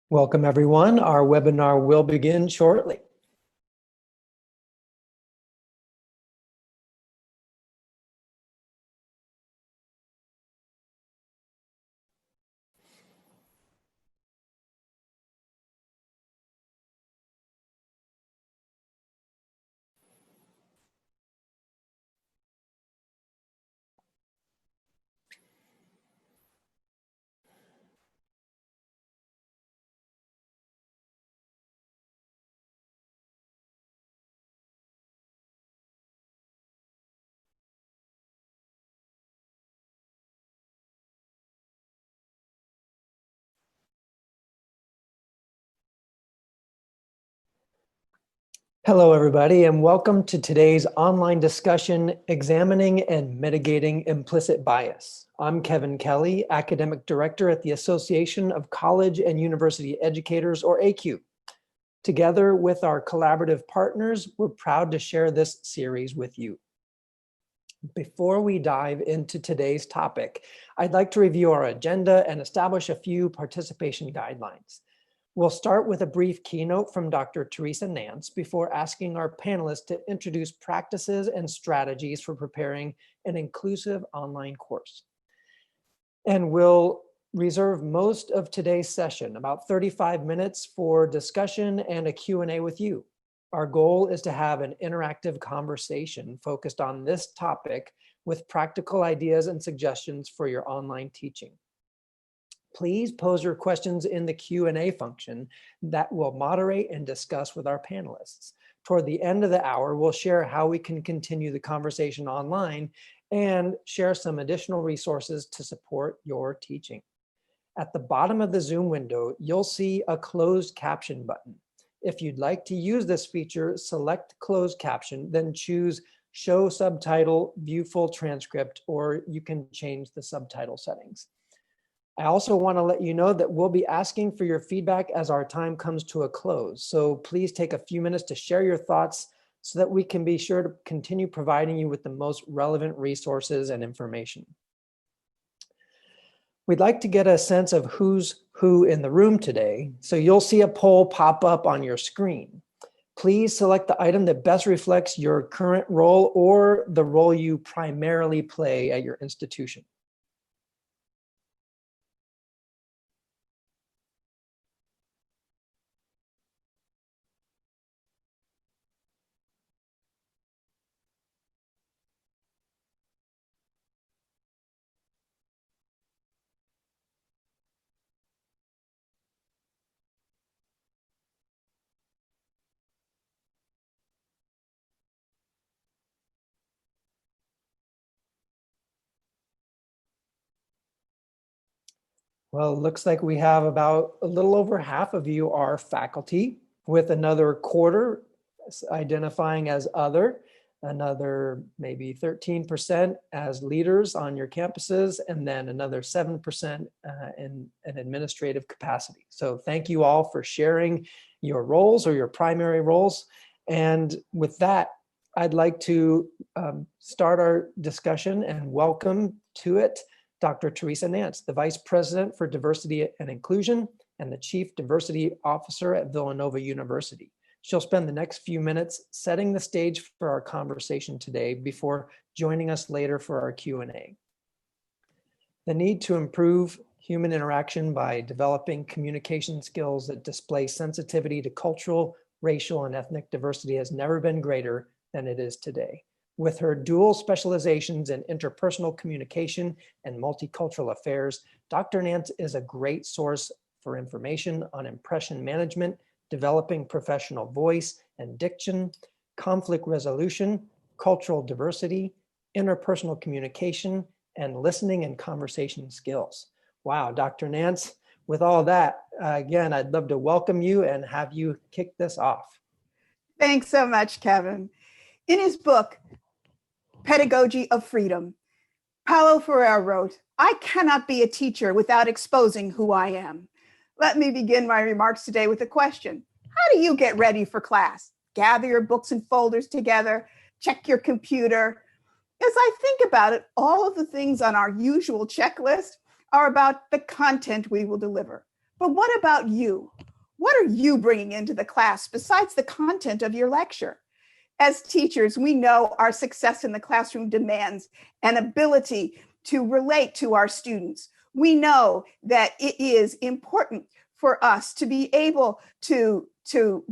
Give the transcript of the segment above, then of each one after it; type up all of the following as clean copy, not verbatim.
Welcome, everyone. Our webinar will begin shortly. Hello, everybody, and welcome to today's online discussion, Examining and Mitigating Implicit Bias. I'm Kevin Kelly, Academic Director at the Association of College and University Educators, or ACUE. Together with our collaborative partners, we're proud to share this series with you. Before we dive into today's topic, I'd like to review our agenda and establish a few participation guidelines. We'll start with a brief keynote from Dr. Teresa Nance before asking our panelists to introduce practices and strategies for preparing an inclusive online course. And we'll reserve most of today's session, about 35 minutes, for discussion and a Q&A with you. Our goal is to have an interactive conversation focused on this topic with practical ideas and suggestions for your online teaching. Please pose your questions in the Q&A function that we'll moderate and discuss with our panelists. Toward the end of the hour, we'll share how we can continue the conversation online and share some additional resources to support your teaching. At the bottom of the Zoom window, you'll see a closed caption button. If you'd like to use this feature, select closed caption, then choose show subtitle, view full transcript, or you can change the subtitle settings. I also want to let you know that we'll be asking for your feedback as our time comes to a close. So please take a few minutes to share your thoughts so that we can be sure to continue providing you with the most relevant resources and information. We'd like to get a sense of who's who in the room today. So you'll see a poll pop up on your screen. Please select the item that best reflects your current role or the role you primarily play at your institution. Well, it looks like we have about a little over half of you are faculty, with another quarter identifying as other, another maybe 13% as leaders on your campuses, and then another 7% in an administrative capacity. So thank you all for sharing your roles or your primary roles. And with that, I'd like to start our discussion and welcome to it Dr. Teresa Nance, the Vice President for Diversity and Inclusion and the Chief Diversity Officer at Villanova University. She'll spend the next few minutes setting the stage for our conversation today before joining us later for our Q&A. The need to improve human interaction by developing communication skills that display sensitivity to cultural, racial, and ethnic diversity has never been greater than it is today. With her dual specializations in interpersonal communication and multicultural affairs, Dr. Nance is a great source for information on impression management, developing professional voice and diction, conflict resolution, cultural diversity, interpersonal communication, and listening and conversation skills. Wow, Dr. Nance, with all that, again, I'd love to welcome you and have you kick this off. Thanks so much, Kevin. In his book, Pedagogy of Freedom, Paulo Freire wrote, "I cannot be a teacher without exposing who I am." Let me begin my remarks today with a question. How do you get ready for class? Gather your books and folders together, check your computer. As I think about it, all of the things on our usual checklist are about the content we will deliver. But what about you? What are you bringing into the class besides the content of your lecture? As teachers, we know our success in the classroom demands an ability to relate to our students. We know that it is important for us to be able to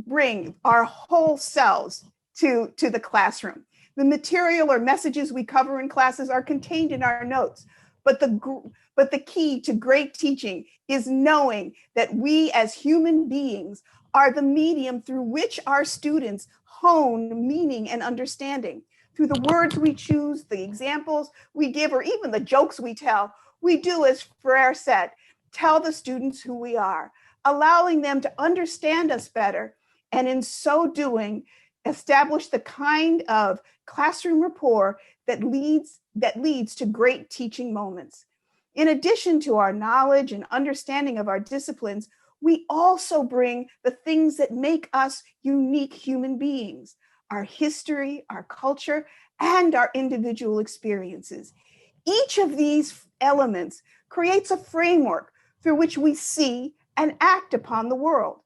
bring our whole selves to the classroom. The material or messages we cover in classes are contained in our notes, but the key to great teaching is knowing that we as human beings are the medium through which our students hone meaning and understanding. Through the words we choose, the examples we give, or even the jokes we tell, we do, as Freire said, tell the students who we are, allowing them to understand us better, and in so doing, establish the kind of classroom rapport that leads to great teaching moments. In addition to our knowledge and understanding of our disciplines, we also bring the things that make us unique human beings, our history, our culture, and our individual experiences. Each of these elements creates a framework through which we see and act upon the world.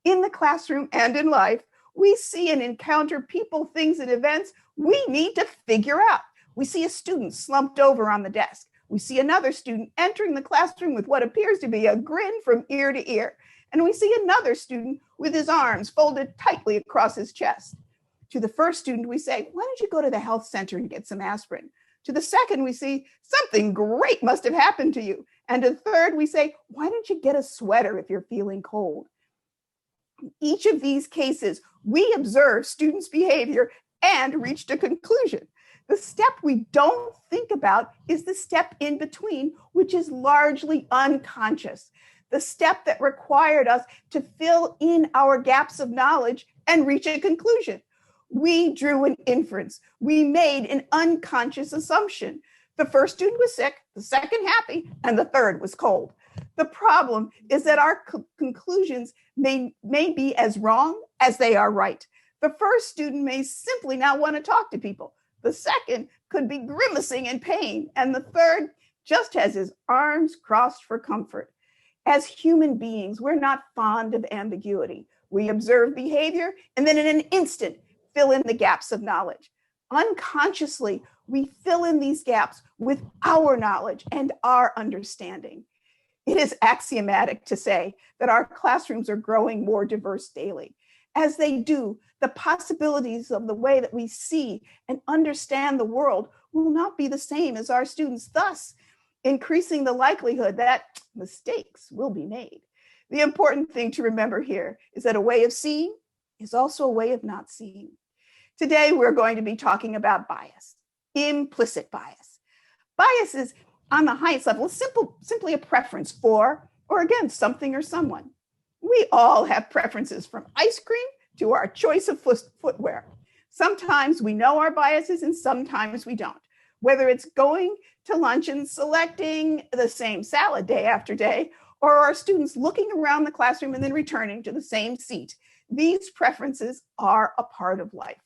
In the classroom and in life, we see and encounter people, things, and events we need to figure out. We see a student slumped over on the desk. We see another student entering the classroom with what appears to be a grin from ear to ear. And we see another student with his arms folded tightly across his chest. To the first student, we say, why don't you go to the health center and get some aspirin? To the second, we see, something great must have happened to you. And to the third, we say, why don't you get a sweater if you're feeling cold? In each of these cases, we observe students' behavior and reached a conclusion. The step we don't think about is the step in between, which is largely unconscious. The step that required us to fill in our gaps of knowledge and reach a conclusion. We drew an inference. We made an unconscious assumption. The first student was sick, the second happy, and the third was cold. The problem is that our conclusions may be as wrong as they are right. The first student may simply not want to talk to people. The second could be grimacing in pain. And the third just has his arms crossed for comfort. As human beings, we're not fond of ambiguity. We observe behavior and then in an instant, fill in the gaps of knowledge. Unconsciously, we fill in these gaps with our knowledge and our understanding. It is axiomatic to say that our classrooms are growing more diverse daily. As they do, the possibilities of the way that we see and understand the world will not be the same as our students, thus increasing the likelihood that mistakes will be made. The important thing to remember here is that a way of seeing is also a way of not seeing. Today, we're going to be talking about bias, implicit bias. Bias is, on the highest level, simply a preference for or against something or someone. We all have preferences, from ice cream to our choice of footwear. Sometimes we know our biases and sometimes we don't. Whether it's going to lunch and selecting the same salad day after day, or our students looking around the classroom and then returning to the same seat, these preferences are a part of life.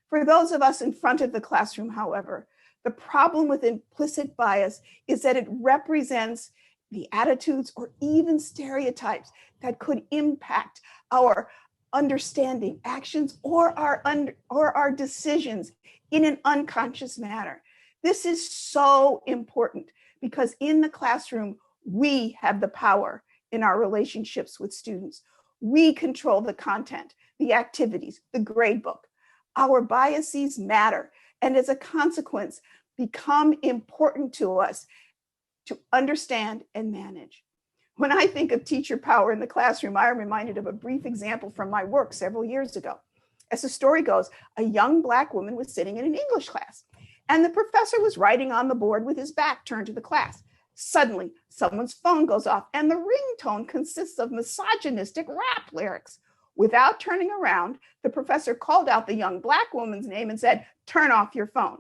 For those of us in front of the classroom, however, the problem with implicit bias is that it represents the attitudes or even stereotypes that could impact our understanding, actions, or our decisions in an unconscious manner. This is so important because in the classroom, we have the power in our relationships with students. We control the content, the activities, the gradebook. Our biases matter, and as a consequence, become important to us to understand and manage. When I think of teacher power in the classroom, I am reminded of a brief example from my work several years ago. As the story goes, a young Black woman was sitting in an English class, and the professor was writing on the board with his back turned to the class. Suddenly, someone's phone goes off, and the ringtone consists of misogynistic rap lyrics. Without turning around, the professor called out the young Black woman's name and said, "Turn off your phone."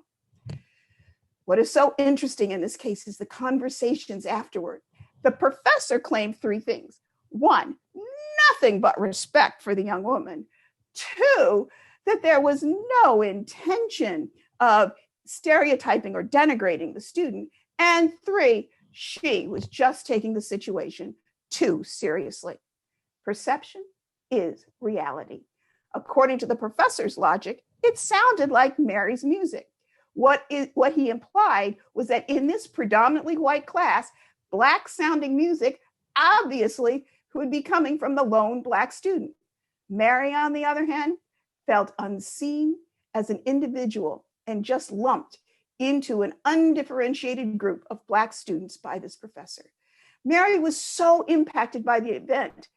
What is so interesting in this case is the conversations afterward. The professor claimed three things. One, nothing but respect for the young woman. Two, that there was no intention of stereotyping or denigrating the student. And three, she was just taking the situation too seriously. Perception is reality. According to the professor's logic, it sounded like Mary's music. What he implied was that in this predominantly white class, Black sounding music obviously would be coming from the lone Black student. Mary, on the other hand, felt unseen as an individual and just lumped into an undifferentiated group of Black students by this professor. Mary was so impacted by the event,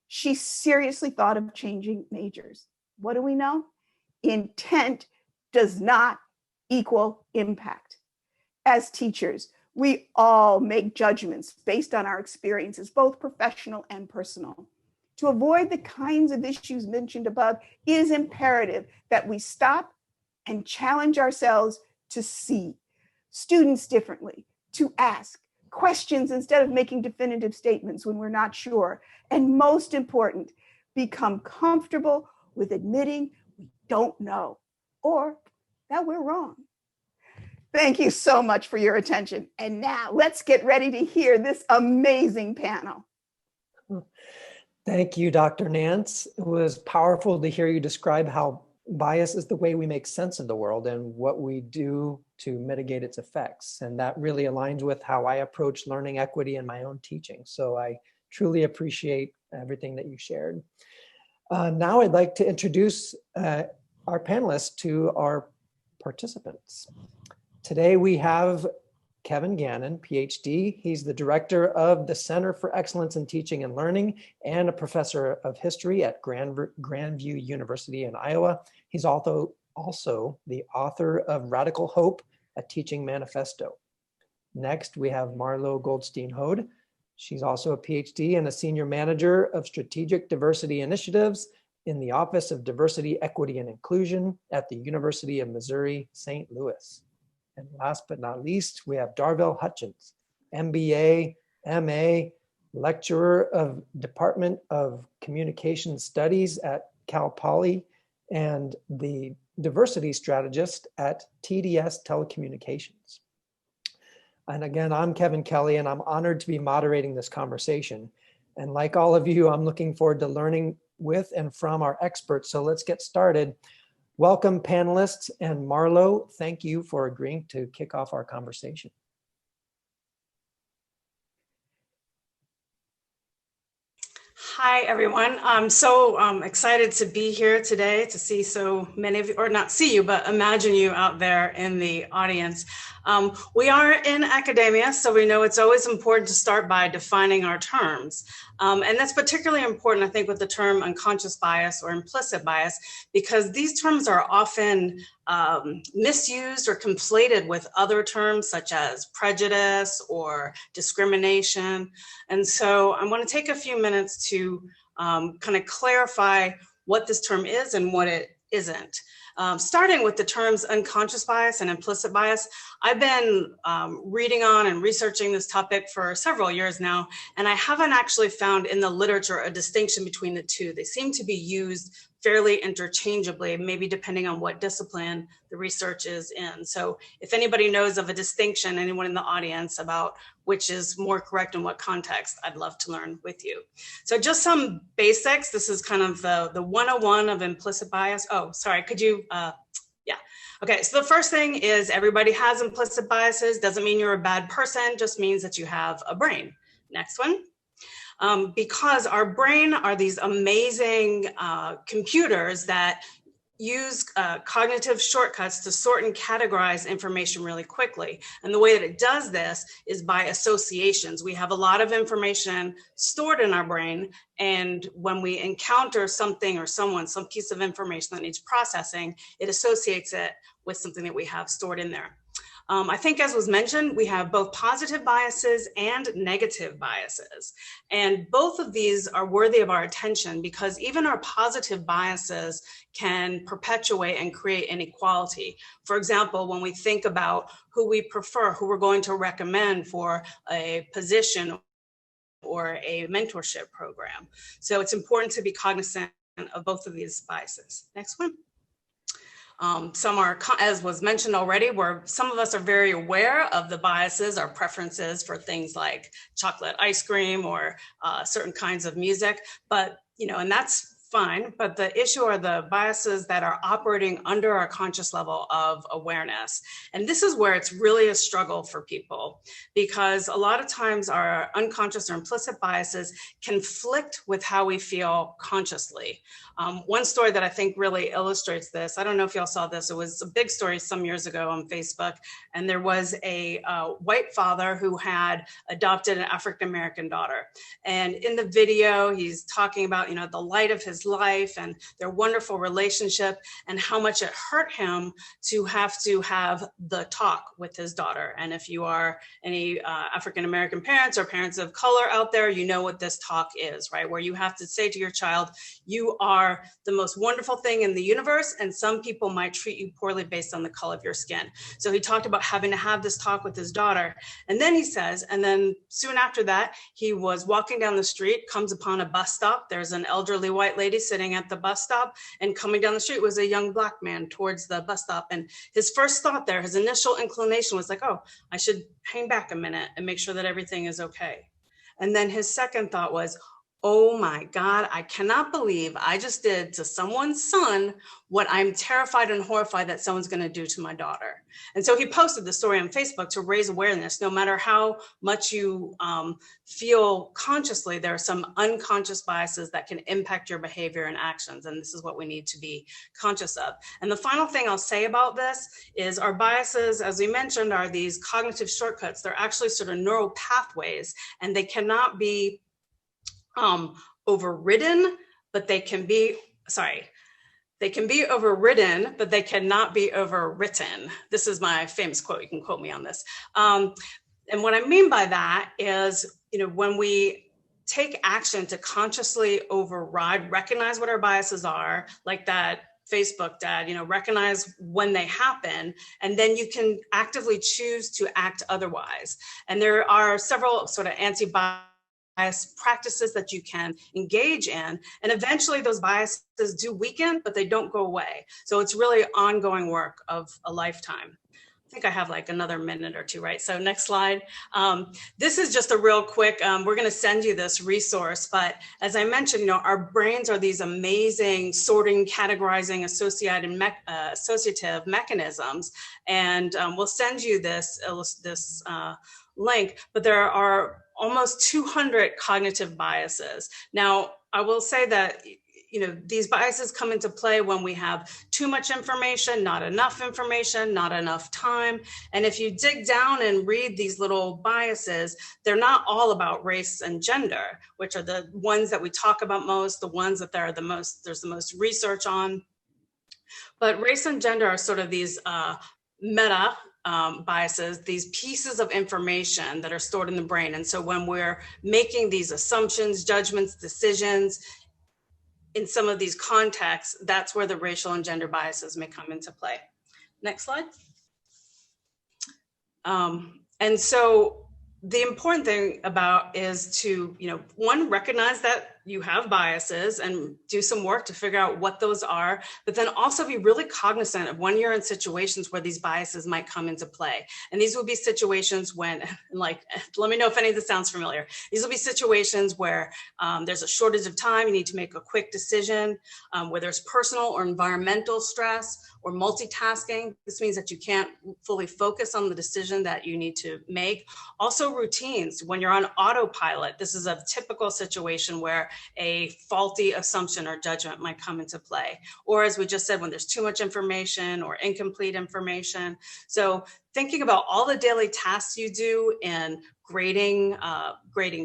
she seriously thought of changing majors. What do we know? Intent does not equal impact. As teachers, we all make judgments based on our experiences, both professional and personal. To avoid the kinds of issues mentioned above, it is imperative that we stop and challenge ourselves to see students differently, to ask questions instead of making definitive statements when we're not sure. And most important, become comfortable with admitting we don't know or that we're wrong. Thank you so much for your attention. And now let's get ready to hear this amazing panel. Thank you, Dr. Nance. It was powerful to hear you describe how bias is the way we make sense of the world and what we do to mitigate its effects. And that really aligns with how I approach learning equity in my own teaching. So I truly appreciate everything that you shared. Now I'd like to introduce our panelists to our participants. Today we have Kevin Gannon, PhD. He's the director of the Center for Excellence in Teaching and Learning and a professor of history at Grandview University in Iowa. He's also the author of Radical Hope, a Teaching Manifesto. Next, we have Marlo Goldstein-Hode. She's also a PhD and a senior manager of strategic diversity initiatives in the Office of Diversity, Equity, and Inclusion at the University of Missouri, St. Louis. And last but not least, we have Darvell Hutchins, MBA, MA, lecturer of Department of Communication Studies at Cal Poly, and the diversity strategist at TDS Telecommunications. And again, I'm Kevin Kelly, and I'm honored to be moderating this conversation. And like all of you, I'm looking forward to learning with and from our experts. So let's get started. Welcome, panelists, and Marlo, thank you for agreeing to kick off our conversation. Hi, everyone. I'm so excited to be here today to see so many of you, or not see you, but imagine you out there in the audience. We are in academia, so we know it's always important to start by defining our terms. And that's particularly important, I think, with the term unconscious bias or implicit bias, because these terms are often misused or conflated with other terms such as prejudice or discrimination. And so I want to take a few minutes to kind of clarify what this term is and what it isn't. Starting with the terms unconscious bias and implicit bias, I've been reading on and researching this topic for several years now, and I haven't actually found in the literature a distinction between the two. They seem to be used fairly interchangeably, maybe depending on what discipline the research is in. So if anybody knows of a distinction, anyone in the audience, about which is more correct in what context, I'd love to learn with you. So just some basics. This is kind of the 101 of implicit bias. Oh, sorry, could you, yeah. Okay, so the first thing is everybody has implicit biases. Doesn't mean you're a bad person, just means that you have a brain. Next one. Because our brain are these amazing computers that use cognitive shortcuts to sort and categorize information really quickly. And the way that it does this is by associations. We have a lot of information stored in our brain, and when we encounter something or someone, some piece of information that needs processing, it associates it with something that we have stored in there. I think, as was mentioned, we have both positive biases and negative biases. And both of these are worthy of our attention because even our positive biases can perpetuate and create inequality. For example, when we think about who we prefer, who we're going to recommend for a position or a mentorship program. So it's important to be cognizant of both of these biases. Next one. Some are, as was mentioned already, where some of us are very aware of the biases, our preferences for things like chocolate ice cream or certain kinds of music, but, and that's fine, but the issue are the biases that are operating under our conscious level of awareness. And this is where it's really a struggle for people, because a lot of times our unconscious or implicit biases conflict with how we feel consciously. One story that I think really illustrates this, I don't know if y'all saw this, it was a big story some years ago on Facebook, and there was a white father who had adopted an African-American daughter. And in the video, he's talking about, the light of his life and their wonderful relationship and how much it hurt him to have the talk with his daughter. And if you are any African-American parents or parents of color out there, you know what this talk is, right? Where you have to say to your child, you are the most wonderful thing in the universe, and some people might treat you poorly based on the color of your skin. So he talked about having to have this talk with his daughter. And then he says, and then soon after that, he was walking down the street, comes upon a bus stop. There's an elderly white lady sitting at the bus stop, and coming down the street was a young black man towards the bus stop. And his first thought there, his initial inclination was like, oh, I should hang back a minute and make sure that everything is okay. And then his second thought was, oh my God, I cannot believe I just did to someone's son what I'm terrified and horrified that someone's going to do to my daughter. And so he posted the story on Facebook to raise awareness. No matter how much you feel consciously, there are some unconscious biases that can impact your behavior and actions. And this is what we need to be conscious of. And the final thing I'll say about this is our biases, as we mentioned, are these cognitive shortcuts. They're actually sort of neural pathways, and they cannot be overridden, but they can be overridden, but they cannot be overwritten. This is my famous quote. You can quote me on this. And what I mean by that is, when we take action to consciously override, recognize what our biases are, like that Facebook dad, recognize when they happen, and then you can actively choose to act otherwise. And there are several sort of anti-bias practices that you can engage in, and eventually those biases do weaken, but they don't go away. So it's really ongoing work of a lifetime. I think I have like another minute or two, right? So next slide. This is just a real quick, we're gonna send you this resource, but as I mentioned, our brains are these amazing sorting, categorizing, associative mechanisms. And we'll send you this link, but there are almost 200 cognitive biases. Now, I will say that these biases come into play when we have too much information, not enough time. And if you dig down and read these little biases, they're not all about race and gender, which are the ones that we talk about most, the ones that there's the most research on. But race and gender are sort of these meta biases, these pieces of information that are stored in the brain. And so when we're making these assumptions, judgments, decisions, in some of these contexts, that's where the racial and gender biases may come into play. Next slide. And so the important thing is to, one, recognize that you have biases and do some work to figure out what those are, but then also be really cognizant of when you're in situations where these biases might come into play. And these will be situations when, let me know if any of this sounds familiar. These will be situations where there's a shortage of time, you need to make a quick decision, where there's personal or environmental stress or multitasking. This means that you can't fully focus on the decision that you need to make. Also routines, when you're on autopilot, this is a typical situation where a faulty assumption or judgment might come into play. Or as we just said, when there's too much information or incomplete information. So thinking about all the daily tasks you do in grading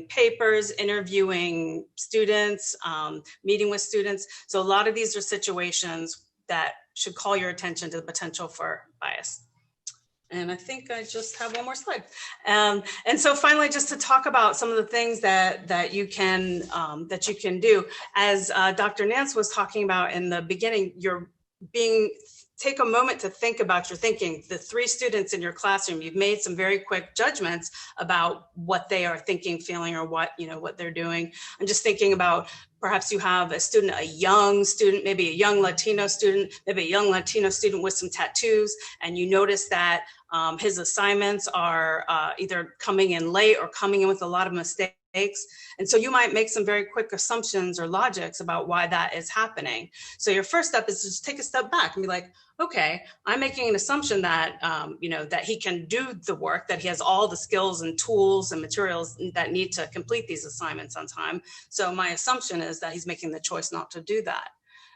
papers, interviewing students, meeting with students. So a lot of these are situations that should call your attention to the potential for bias. And I think I just have one more slide. And so finally, just to talk about some of the things that you can do. As Dr. Nance was talking about in the beginning, you're being take a moment to think about your thinking. The 3 students in your classroom, you've made some very quick judgments about what they are thinking, feeling, or what they're doing. I'm just thinking about perhaps you have a student, a young student, maybe a young Latino student, with some tattoos, and you notice that his assignments are either coming in late or coming in with a lot of mistakes. And so you might make some very quick assumptions or logics about why that is happening. So your first step is to just take a step back and be like, okay, I'm making an assumption that, that he can do the work, that he has all the skills and tools and materials that need to complete these assignments on time. So my assumption is that he's making the choice not to do that.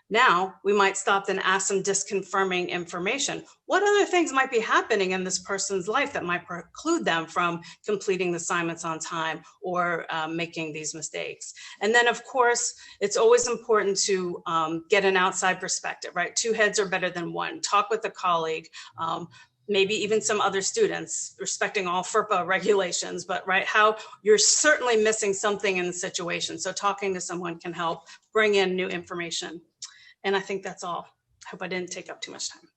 Now we might stop and ask some disconfirming information. What other things might be happening in this person's life that might preclude them from completing the assignments on time or making these mistakes? And then, of course, it's always important to get an outside perspective, right? 2 heads are better than 1. Talk with a colleague. Maybe even some other students, respecting all FERPA regulations, but right, how you're certainly missing something in the situation. So talking to someone can help bring in new information. And I think that's all. I hope I didn't take up too much time.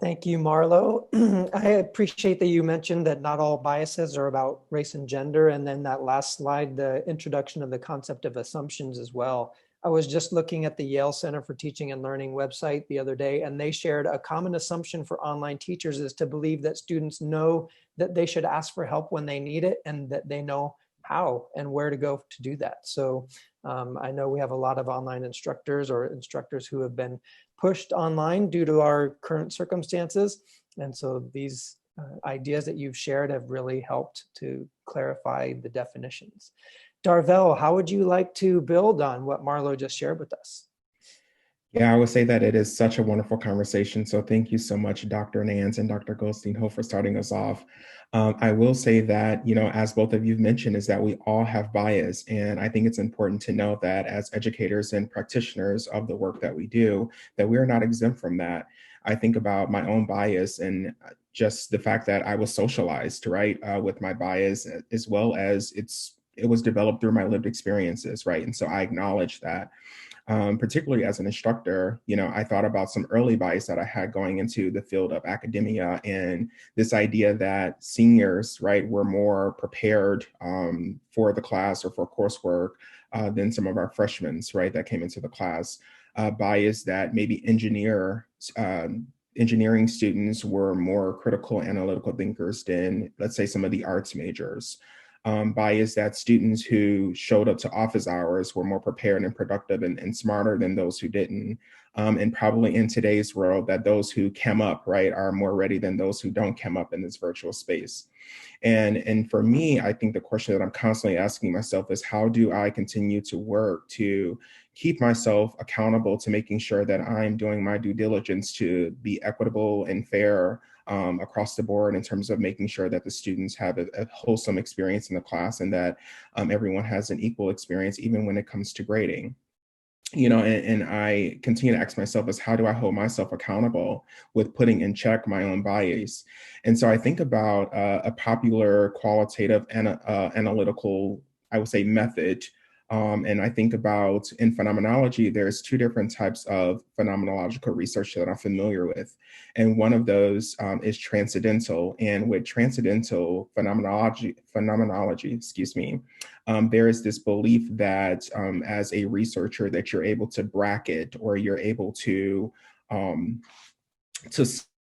Thank you, Marlo. I appreciate that you mentioned that not all biases are about race and gender. And then that last slide, the introduction of the concept of assumptions as well. I was just looking at the Yale Center for Teaching and Learning website the other day, and they shared a common assumption for online teachers is to believe that students know that they should ask for help when they need it and that they know how and where to go to do that. So I know we have a lot of online instructors or instructors who have been pushed online due to our current circumstances. And so these ideas that you've shared have really helped to clarify the definitions. Darvel, how would you like to build on what Marlo just shared with us? Yeah, I would say that it is such a wonderful conversation. So thank you so much, Dr. Nance and Dr. Goldstein-Hope, for starting us off. I will say that, as both of you mentioned, is that we all have bias. And I think it's important to know that as educators and practitioners of the work that we do, that we are not exempt from that. I think about my own bias and just the fact that I was socialized, right, with my bias, as well as it was developed through my lived experiences, right? And so I acknowledge that. Particularly as an instructor, I thought about some early bias that I had going into the field of academia, and this idea that seniors, right, were more prepared for the class or for coursework than some of our freshmen, right, that came into the class. Bias that maybe engineering students were more critical analytical thinkers than, let's say, some of the arts majors. Bias that students who showed up to office hours were more prepared and productive and smarter than those who didn't. And probably in today's world that those who came up, right, are more ready than those who don't come up in this virtual space. And for me, I think the question that I'm constantly asking myself is, how do I continue to work to keep myself accountable to making sure that I'm doing my due diligence to be equitable and fair across the board in terms of making sure that the students have a wholesome experience in the class and that everyone has an equal experience, even when it comes to grading. And I continue to ask myself is, how do I hold myself accountable with putting in check my own bias? And so I think about a popular qualitative and analytical, I would say, method. And I think about, in phenomenology, there's 2 different types of phenomenological research that I'm familiar with. And one of those is transcendental. And with transcendental phenomenology, there is this belief that as a researcher that you're able to bracket or you're able to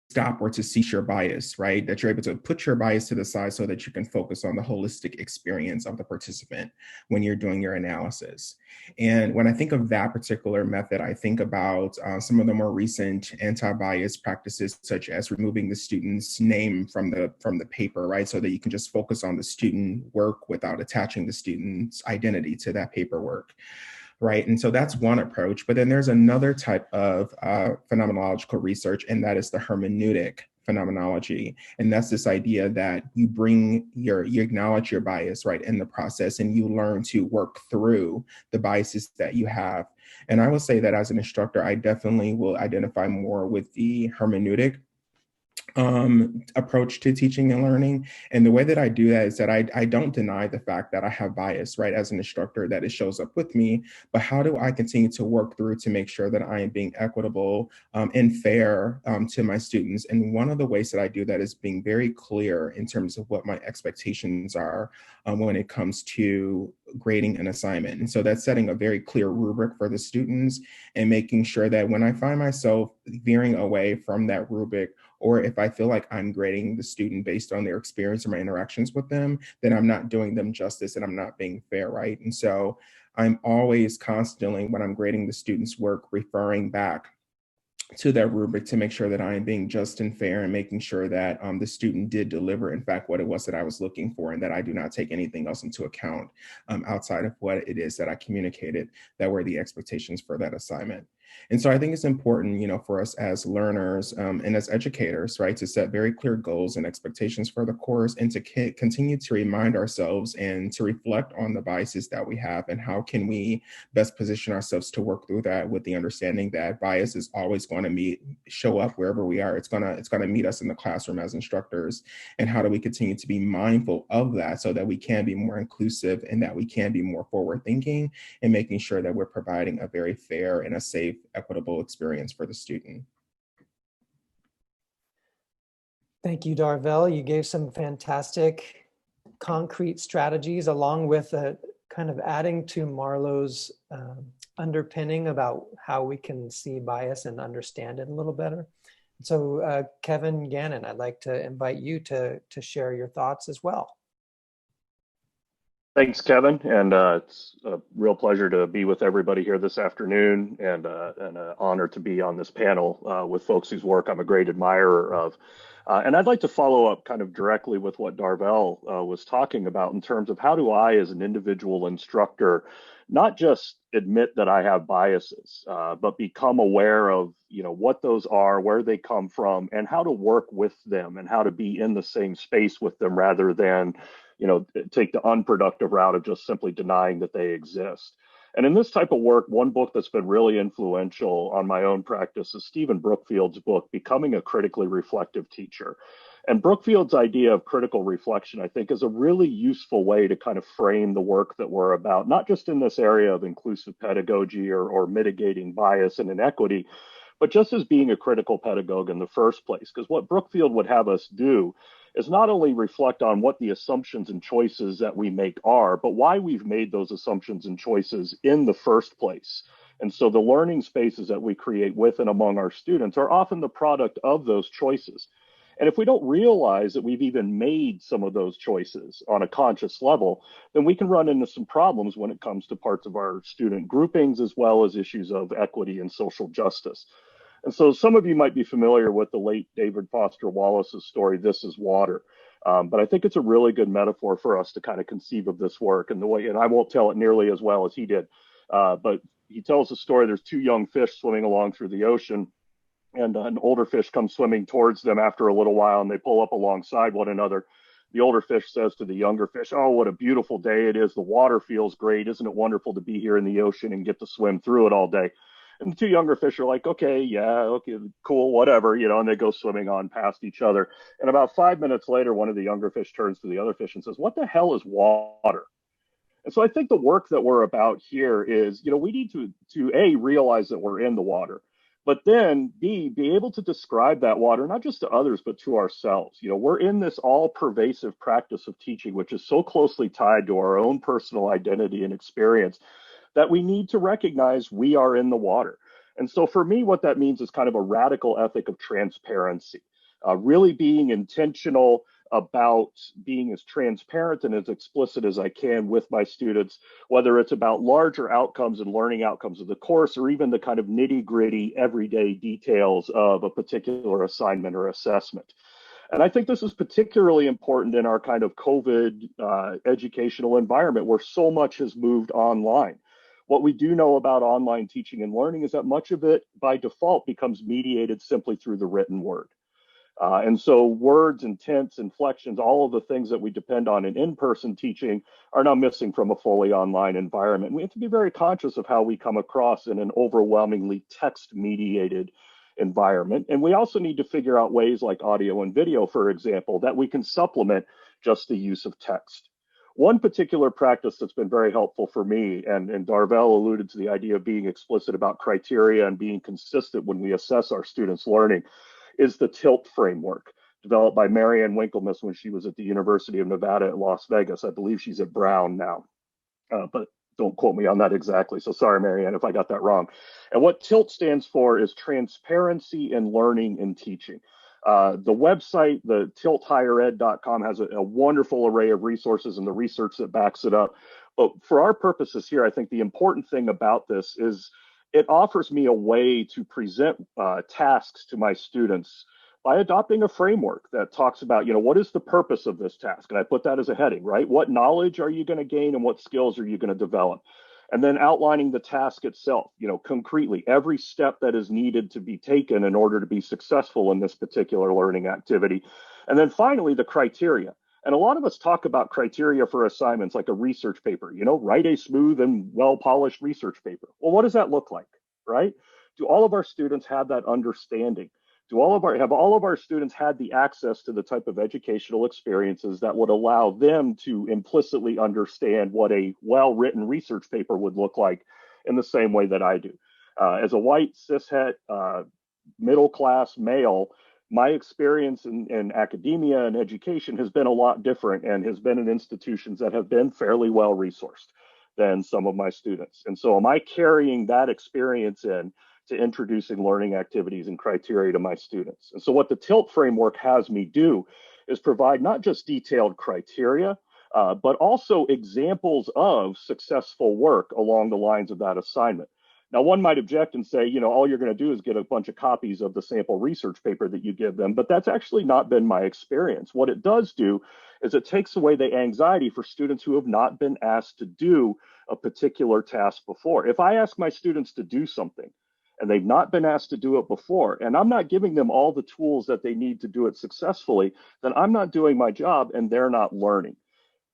stop or to cease your bias, right? That you're able to put your bias to the side so that you can focus on the holistic experience of the participant when you're doing your analysis. And when I think of that particular method, I think about some of the more recent anti-bias practices, such as removing the student's name from the paper, right? So that you can just focus on the student work without attaching the student's identity to that paperwork. Right. And so that's one approach. But then there's another type of phenomenological research, and that is the hermeneutic phenomenology. And that's this idea that you acknowledge your bias, right, in the process, and you learn to work through the biases that you have. And I will say that as an instructor, I definitely will identify more with the hermeneutic approach to teaching and learning. And the way that I do that is that I don't deny the fact that I have bias, right, as an instructor, that it shows up with me, but how do I continue to work through to make sure that I am being equitable and fair to my students? And one of the ways that I do that is being very clear in terms of what my expectations are when it comes to grading an assignment. And so that's setting a very clear rubric for the students and making sure that when I find myself veering away from that rubric, or if I feel like I'm grading the student based on their experience or my interactions with them, then I'm not doing them justice and I'm not being fair, right? And so I'm always constantly, when I'm grading the student's work, referring back to that rubric to make sure that I am being just and fair and making sure that the student did deliver, in fact, what it was that I was looking for, and that I do not take anything else into account outside of what it is that I communicated that were the expectations for that assignment. And so I think it's important, for us as learners and as educators, right, to set very clear goals and expectations for the course and to continue to remind ourselves and to reflect on the biases that we have and how can we best position ourselves to work through that with the understanding that bias is always going to show up wherever we are. It's gonna meet us in the classroom as instructors. And how do we continue to be mindful of that so that we can be more inclusive and that we can be more forward thinking and making sure that we're providing a very fair and a safe, equitable experience for the student. Thank you, Darvell. You gave some fantastic concrete strategies along with kind of adding to Marlo's underpinning about how we can see bias and understand it a little better. So Kevin Gannon, I'd like to invite you to share your thoughts as well. Thanks, Kevin, and it's a real pleasure to be with everybody here this afternoon, and an honor to be on this panel with folks whose work I'm a great admirer of. And I'd like to follow up kind of directly with what Darvell was talking about in terms of how do I, as an individual instructor, not just admit that I have biases, but become aware of what those are, where they come from, and how to work with them, and how to be in the same space with them rather than take the unproductive route of just simply denying that they exist. And in this type of work, one book that's been really influential on my own practice is Stephen Brookfield's book, Becoming a Critically Reflective Teacher. And Brookfield's idea of critical reflection, I think, is a really useful way to kind of frame the work that we're about, not just in this area of inclusive pedagogy or mitigating bias and inequity, but just as being a critical pedagogue in the first place. Because what Brookfield would have us do is not only reflect on what the assumptions and choices that we make are, but why we've made those assumptions and choices in the first place. And so the learning spaces that we create with and among our students are often the product of those choices. And if we don't realize that we've even made some of those choices on a conscious level, then we can run into some problems when it comes to parts of our student groupings, as well as issues of equity and social justice. And so some of you might be familiar with the late David Foster Wallace's story, This is Water. But I think it's a really good metaphor for us to kind of conceive of this work and the way, and I won't tell it nearly as well as he did, but he tells the story, there's two young fish swimming along through the ocean, and an older fish comes swimming towards them after a little while, and they pull up alongside one another. The older fish says to the younger fish, "Oh, what a beautiful day it is. The water feels great. Isn't it wonderful to be here in the ocean and get to swim through it all day?" And the two younger fish are like, "Okay, yeah, okay, cool, whatever," and they go swimming on past each other. And about 5 minutes later, one of the younger fish turns to the other fish and says, "What the hell is water?" And so I think the work that we're about here is, we need to A, realize that we're in the water, but then B, be able to describe that water, not just to others, but to ourselves. We're in this all pervasive practice of teaching, which is so closely tied to our own personal identity and experience, that we need to recognize we are in the water. And so for me, what that means is kind of a radical ethic of transparency, really being intentional about being as transparent and as explicit as I can with my students, whether it's about larger outcomes and learning outcomes of the course, or even the kind of nitty-gritty everyday details of a particular assignment or assessment. And I think this is particularly important in our kind of COVID educational environment where so much has moved online. What we do know about online teaching and learning is that much of it by default becomes mediated simply through the written word. And so words and tense, inflections, all of the things that we depend on in in-person teaching are now missing from a fully online environment. We have to be very conscious of how we come across in an overwhelmingly text-mediated environment. And we also need to figure out ways like audio and video, for example, that we can supplement just the use of text. One particular practice that's been very helpful for me, and Darvel alluded to the idea of being explicit about criteria and being consistent when we assess our students' learning, is the TILT framework, developed by Marianne Winklemas when she was at the University of Nevada at Las Vegas. I believe she's at Brown now, but don't quote me on that exactly. So sorry, Marianne, if I got that wrong. And what TILT stands for is Transparency in Learning and Teaching. The website, the tilthighered.com, has a wonderful array of resources and the research that backs it up. But for our purposes here, I think the important thing about this is it offers me a way to present tasks to my students by adopting a framework that talks about, what is the purpose of this task? And I put that as a heading, right? What knowledge are you going to gain and what skills are you going to develop? And then outlining the task itself, concretely, every step that is needed to be taken in order to be successful in this particular learning activity. And then finally, the criteria. And a lot of us talk about criteria for assignments like a research paper, write a smooth and well-polished research paper. Well, what does that look like, right? Do all of our students have that understanding? Have all of our students had the access to the type of educational experiences that would allow them to implicitly understand what a well-written research paper would look like in the same way that I do? As a white, cishet, middle-class male, my experience in academia and education has been a lot different and has been in institutions that have been fairly well-resourced than some of my students. And so am I carrying that experience in to introducing learning activities and criteria to my students? And so what the TILT framework has me do is provide not just detailed criteria, but also examples of successful work along the lines of that assignment. Now, one might object and say, all you're going to do is get a bunch of copies of the sample research paper that you give them, but that's actually not been my experience. What it does do is it takes away the anxiety for students who have not been asked to do a particular task before. If I ask my students to do something, and they've not been asked to do it before, and I'm not giving them all the tools that they need to do it successfully, then I'm not doing my job and they're not learning.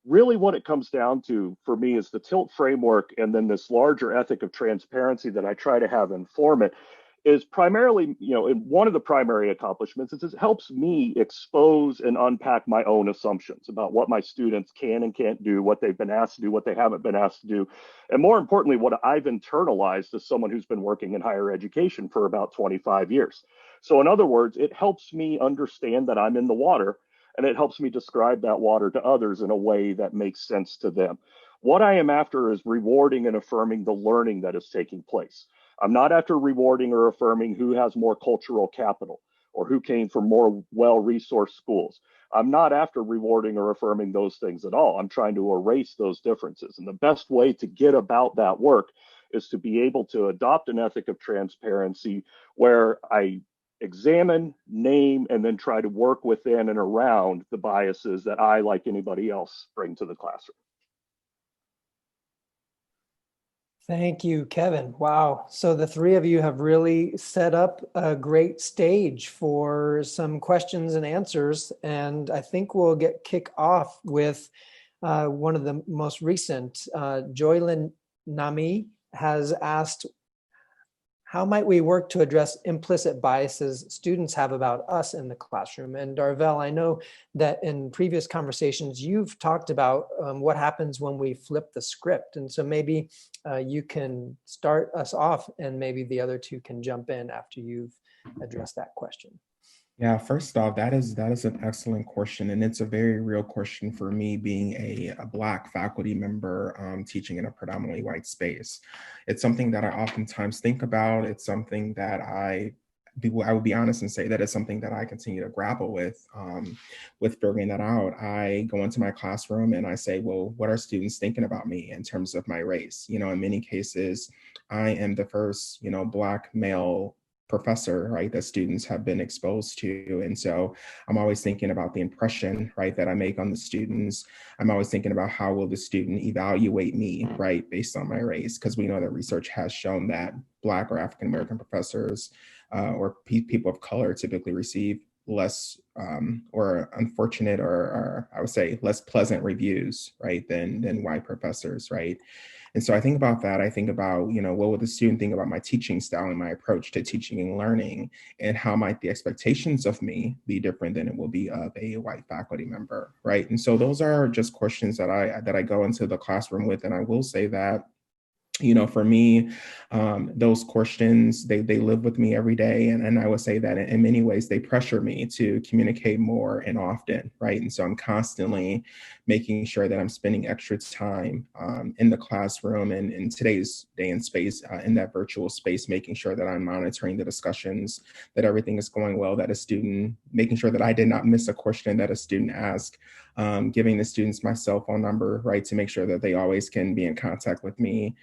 Really what it comes down to for me is the TILT framework, and then this larger ethic of transparency that I try to have inform it is primarily, one of the primary accomplishments is it helps me expose and unpack my own assumptions about what my students can and can't do, what they've been asked to do, what they haven't been asked to do, and more importantly, what I've internalized as someone who's been working in higher education for about 25 years. So in other words, it helps me understand that I'm in the water, and it helps me describe that water to others in a way that makes sense to them. What I am after is rewarding and affirming the learning that is taking place. I'm not after rewarding or affirming who has more cultural capital or who came from more well-resourced schools. I'm not after rewarding or affirming those things at all. I'm trying to erase those differences. And the best way to get about that work is to be able to adopt an ethic of transparency where I examine, name, and then try to work within and around the biases that I, like anybody else, bring to the classroom. Thank you, Kevin. Wow. So the three of you have really set up a great stage for some questions and answers. And I think we'll kick off with one of the most recent. Joylyn Nami has asked, how might we work to address implicit biases students have about us in the classroom? And Darvel, I know that in previous conversations, you've talked about what happens when we flip the script. And so maybe you can start us off and maybe the other two can jump in after you've addressed that question. Yeah, first off, that is an excellent question, and it's a very real question for me being a Black faculty member teaching in a predominantly white space. It's something that I oftentimes think about. It's something that I would be honest and say that it's something that I continue to grapple with figuring that out. I go into my classroom and I say, well, what are students thinking about me in terms of my race? In many cases, I am the first, Black male professor, right, that students have been exposed to. And so I'm always thinking about the impression, right, that I make on the students. I'm always thinking about how will the student evaluate me, right, based on my race, because we know that research has shown that Black or African-American professors or people of color typically receive less or unfortunate or I would say less pleasant reviews, right, than white professors, right? And so I think about that. I think about, what would the student think about my teaching style and my approach to teaching and learning, and how might the expectations of me be different than it will be of a white faculty member, right? And so those are just questions that I go into the classroom with. And I will say that, for me, those questions, they live with me every day. And I would say that in many ways, they pressure me to communicate more and often, right? And so I'm constantly making sure that I'm spending extra time in the classroom and in today's day and space, in that virtual space, making sure that I'm monitoring the discussions, that everything is going well, that a student, making sure that I did not miss a question that a student asked, giving the students my cell phone number, right, to make sure that they always can be in contact with me.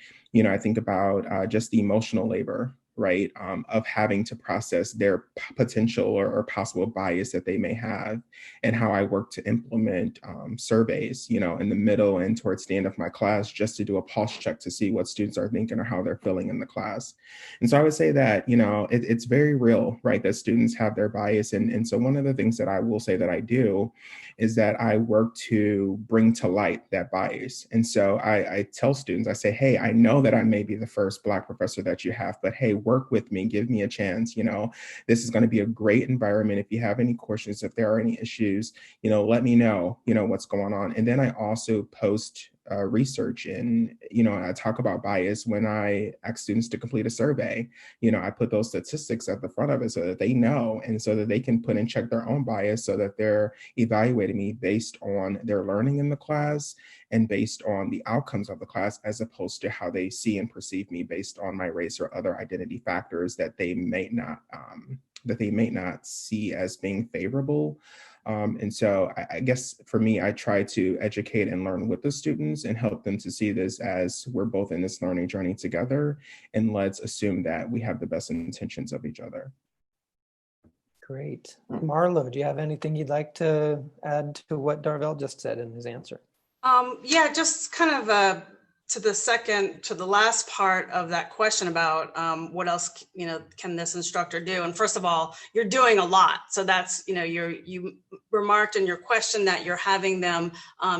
I think about just the emotional labor, right, of having to process their potential or possible bias that they may have, and how I work to implement surveys, in the middle and towards the end of my class, just to do a pulse check to see what students are thinking or how they're feeling in the class. And so I would say that, it's very real, right, that students have their bias. And so one of the things that I will say that I do is that I work to bring to light that bias. And so I tell students, I say, hey, I know that I may be the first Black professor that you have, but hey, work with me, give me a chance. This is going to be a great environment. If you have any questions, if there are any issues, let me know, what's going on. And then I also post research, and I talk about bias when I ask students to complete a survey. I put those statistics at the front of it so that they know, and so that they can put in check their own bias, so that they're evaluating me based on their learning in the class and based on the outcomes of the class, as opposed to how they see and perceive me based on my race or other identity factors that they may not see as being favorable. And so I guess for me, I try to educate and learn with the students and help them to see this as we're both in this learning journey together, and let's assume that we have the best intentions of each other. Great. Marlo, do you have anything you'd like to add to what Darvell just said in his answer? Yeah, just kind of to the last part of that question about what else, can this instructor do? And first of all, you're doing a lot. So that's, you remarked in your question that you're having them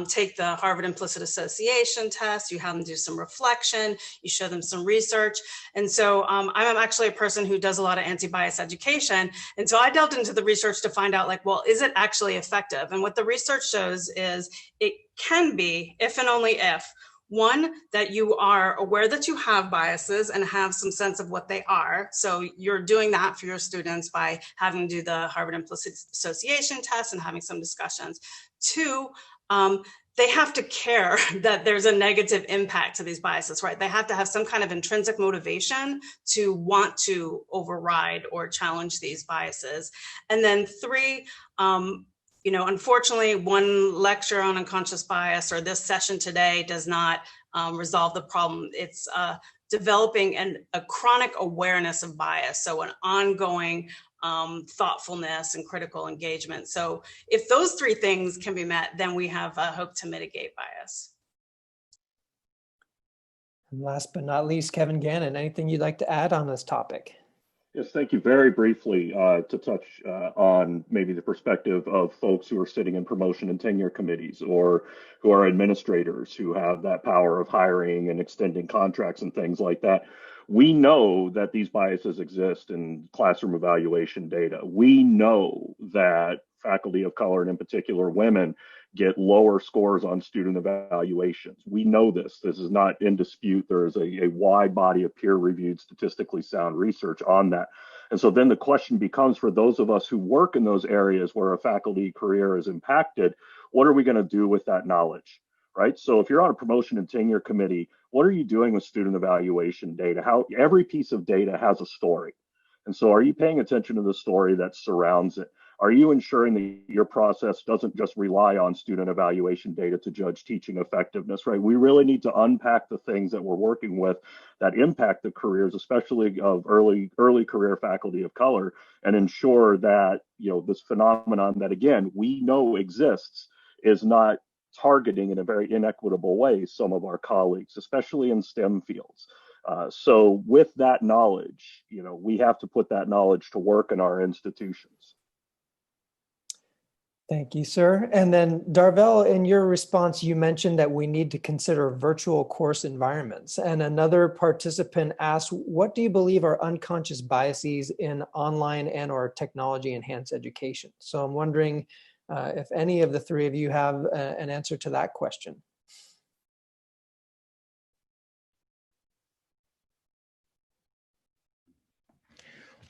take the Harvard Implicit Association test, you have them do some reflection, you show them some research. And so I'm actually a person who does a lot of anti-bias education. And so I delved into the research to find out, is it actually effective? And what the research shows is it can be, if and only if, one, that you are aware that you have biases and have some sense of what they are. So you're doing that for your students by having to do the Harvard Implicit Association test and having some discussions. Two, they have to care that there's a negative impact to these biases, right? They have to have some kind of intrinsic motivation to want to override or challenge these biases. And then three, unfortunately, one lecture on unconscious bias or this session today does not resolve the problem. It's developing a chronic awareness of bias, so an ongoing thoughtfulness and critical engagement. So if those three things can be met, then we have hope to mitigate bias. And last but not least, Kevin Gannon, anything you'd like to add on this topic? Yes, thank you. Very briefly to touch on maybe the perspective of folks who are sitting in promotion and tenure committees, or who are administrators who have that power of hiring and extending contracts and things like that. We know that these biases exist in classroom evaluation data. We know that faculty of color, and in particular women, get lower scores on student evaluations. We know this. This is not in dispute. There is a wide body of peer-reviewed, statistically sound research on that. And so then the question becomes, for those of us who work in those areas where a faculty career is impacted, what are we going to do with that knowledge, right? So if you're on a promotion and tenure committee, what are you doing with student evaluation data? How every piece of data has a story. And so are you paying attention to the story that surrounds it? Are you ensuring that your process doesn't just rely on student evaluation data to judge teaching effectiveness, right? We really need to unpack the things that we're working with that impact the careers, especially of early career faculty of color, and ensure that, this phenomenon that, again, we know exists is not targeting in a very inequitable way some of our colleagues, especially in STEM fields. So with that knowledge, we have to put that knowledge to work in our institutions. Thank you, sir. And then Darvel, in your response, you mentioned that we need to consider virtual course environments. And another participant asked, what do you believe are unconscious biases in online and or technology enhanced education? So I'm wondering if any of the three of you have an answer to that question.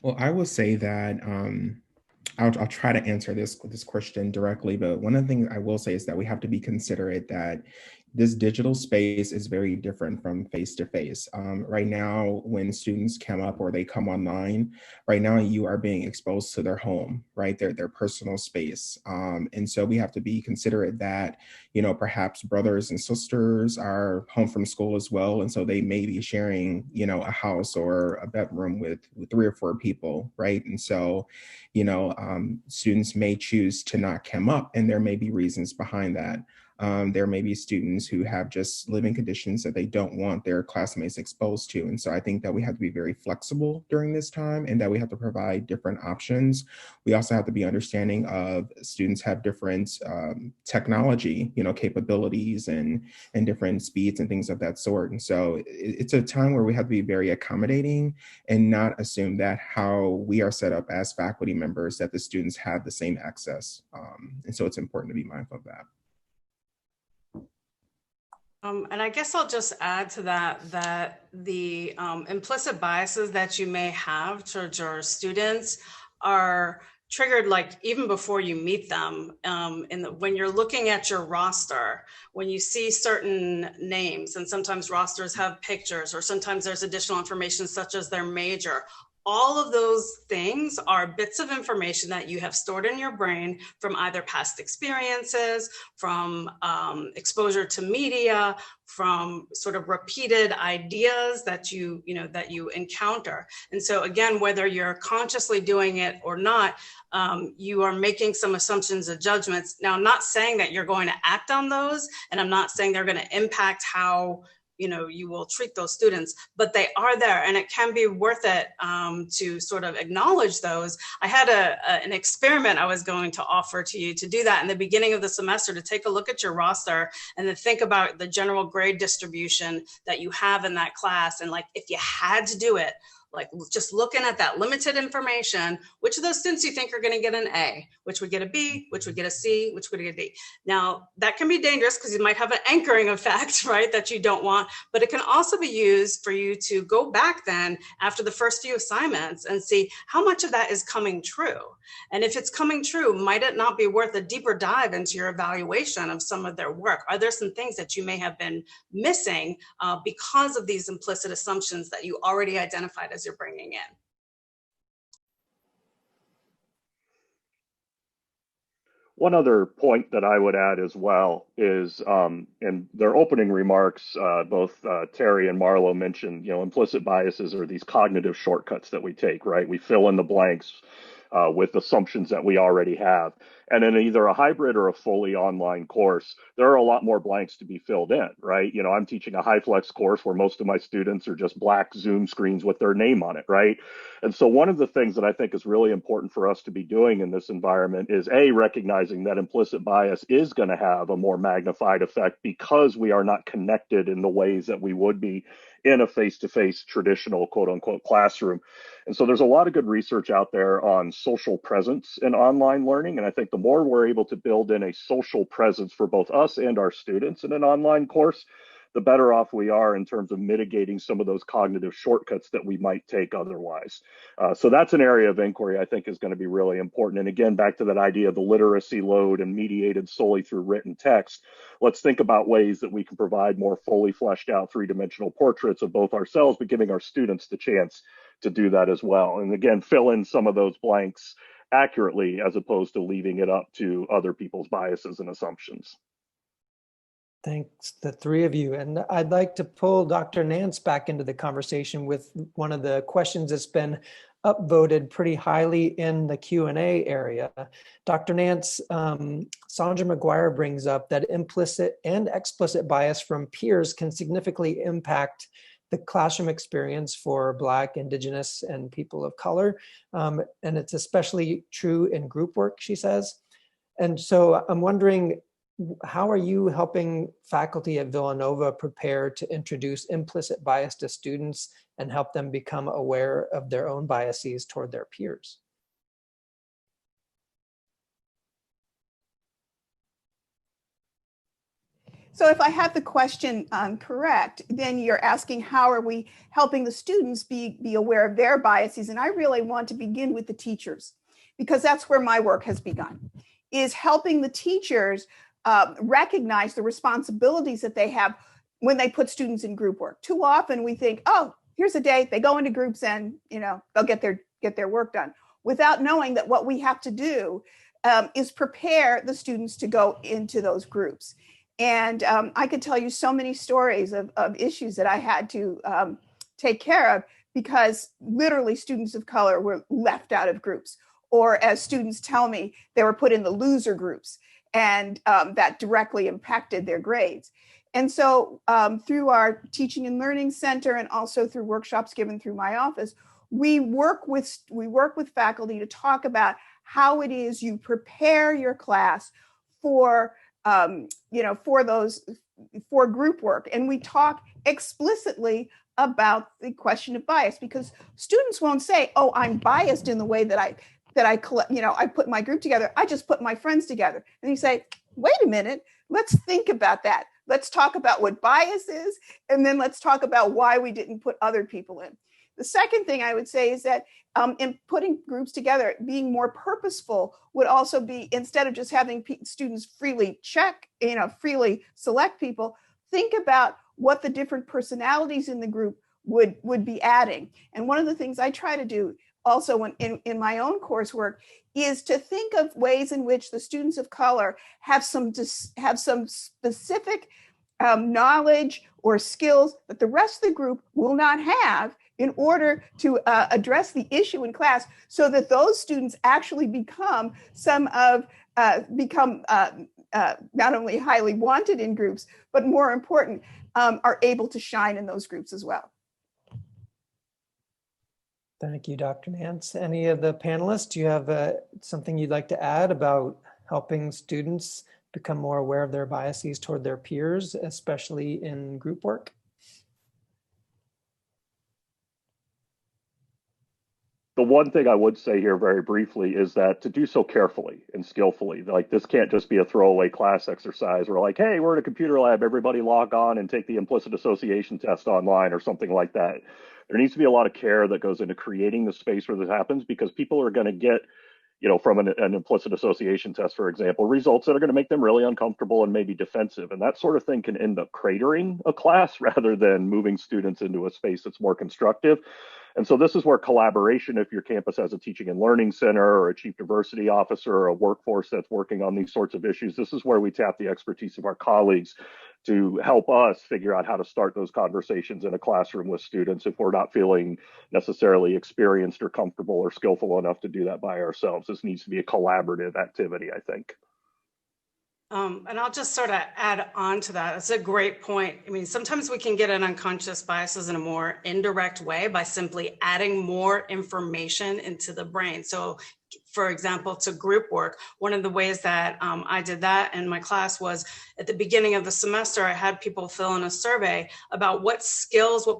Well, I will say that I'll try to answer this question directly, but one of the things I will say is that we have to be considerate that this digital space is very different from face to face. Right now, when students come up or they come online, right now you are being exposed to their home, right, their personal space, and so we have to be considerate that perhaps brothers and sisters are home from school as well, and so they may be sharing a house or a bedroom with 3 or 4 people, right, and so students may choose to not come up, and there may be reasons behind that. There may be students who have just living conditions that they don't want their classmates exposed to. And so I think that we have to be very flexible during this time and that we have to provide different options. We also have to be understanding of students have different technology, capabilities and different speeds and things of that sort. And so it's a time where we have to be very accommodating and not assume that how we are set up as faculty members that the students have the same access. And so it's important to be mindful of that. And I guess I'll just add to that the implicit biases that you may have towards your students are triggered like even before you meet them. When you're looking at your roster, when you see certain names, and sometimes rosters have pictures, or sometimes there's additional information such as their major. All of those things are bits of information that you have stored in your brain from either past experiences, from exposure to media, from sort of repeated ideas that you encounter. And so again, whether you're consciously doing it or not, you are making some assumptions and judgments. Now, I'm not saying that you're going to act on those, and I'm not saying they're going to impact how you will treat those students, but they are there, and it can be worth it to sort of acknowledge those. I had an experiment I was going to offer to you to do that in the beginning of the semester, to take a look at your roster and then think about the general grade distribution that you have in that class. And like, if you had to do it, like just looking at that limited information, which of those students you think are going to get an A, which would get a B, which would get a C, which would get a D. Now, that can be dangerous because you might have an anchoring effect, right, that you don't want, but it can also be used for you to go back then after the first few assignments and see how much of that is coming true. And if it's coming true, might it not be worth a deeper dive into your evaluation of some of their work? Are there some things that you may have been missing because of these implicit assumptions that you already identified as you're bringing in? One other point that I would add as well is in their opening remarks, both Terry and Marlo mentioned, implicit biases are these cognitive shortcuts that we take, right? We fill in the blanks with assumptions that we already have. And in either a hybrid or a fully online course, there are a lot more blanks to be filled in, right? I'm teaching a HyFlex course where most of my students are just black Zoom screens with their name on it, right? And so one of the things that I think is really important for us to be doing in this environment is recognizing that implicit bias is going to have a more magnified effect because we are not connected in the ways that we would be in a face-to-face traditional quote unquote classroom. And so there's a lot of good research out there on social presence in online learning. And I think the more we're able to build in a social presence for both us and our students in an online course, the better off we are in terms of mitigating some of those cognitive shortcuts that we might take otherwise. So that's an area of inquiry I think is going to be really important. And again, back to that idea of the literacy load and mediated solely through written text, let's think about ways that we can provide more fully fleshed out three-dimensional portraits of both ourselves, but giving our students the chance to do that as well. And again, fill in some of those blanks accurately as opposed to leaving it up to other people's biases and assumptions. Thanks, the three of you. And I'd like to pull Dr. Nance back into the conversation with one of the questions that's been upvoted pretty highly in the Q&A area. Dr. Nance, Sandra McGuire brings up that implicit and explicit bias from peers can significantly impact the classroom experience for Black, Indigenous, and people of color. And it's especially true in group work, she says. And so I'm wondering, how are you helping faculty at Villanova prepare to introduce implicit bias to students and help them become aware of their own biases toward their peers? So if I have the question correct, then you're asking how are we helping the students be aware of their biases? And I really want to begin with the teachers, because that's where my work has begun, is helping the teachers recognize the responsibilities that they have when they put students in group work. Too often we think, oh, here's a day, they go into groups and they'll get their work done, without knowing that what we have to do is prepare the students to go into those groups. And I could tell you so many stories of issues that I had to take care of because literally students of color were left out of groups, or as students tell me, they were put in the loser groups, and that directly impacted their grades. And so through our Teaching and Learning Center, and also through workshops given through my office, we work with faculty to talk about how it is you prepare your class for for group work. And we talk explicitly about the question of bias, because students won't say, oh, I'm biased in the way that I put my group together. I just put my friends together. And you say, wait a minute, let's think about that. Let's talk about what bias is, and then let's talk about why we didn't put other people in. The second thing I would say is that in putting groups together, being more purposeful would also be, instead of just having students freely freely select people, think about what the different personalities in the group would be adding. And one of the things I try to do also in my own coursework is to think of ways in which the students of color have some specific knowledge or skills that the rest of the group will not have, in order to address the issue in class, so that those students actually become not only highly wanted in groups, but more important, are able to shine in those groups as well. Thank you, Dr. Nance. Any of the panelists, do you have something you'd like to add about helping students become more aware of their biases toward their peers, especially in group work? The one thing I would say here very briefly is that to do so carefully and skillfully, like this can't just be a throwaway class exercise. We're like, hey, we're in a computer lab, everybody log on and take the implicit association test online or something like that. There needs to be a lot of care that goes into creating the space where this happens, because people are going to get, from an implicit association test, for example, results that are going to make them really uncomfortable and maybe defensive. And that sort of thing can end up cratering a class rather than moving students into a space that's more constructive. And so this is where collaboration, if your campus has a teaching and learning center or a chief diversity officer or a workforce that's working on these sorts of issues, this is where we tap the expertise of our colleagues to help us figure out how to start those conversations in a classroom with students if we're not feeling necessarily experienced or comfortable or skillful enough to do that by ourselves. This needs to be a collaborative activity, I think. And I'll just sort of add on to that. It's a great point. I mean, sometimes we can get an unconscious biases in a more indirect way by simply adding more information into the brain. So for example, to group work, one of the ways that I did that in my class was at the beginning of the semester, I had people fill in a survey about what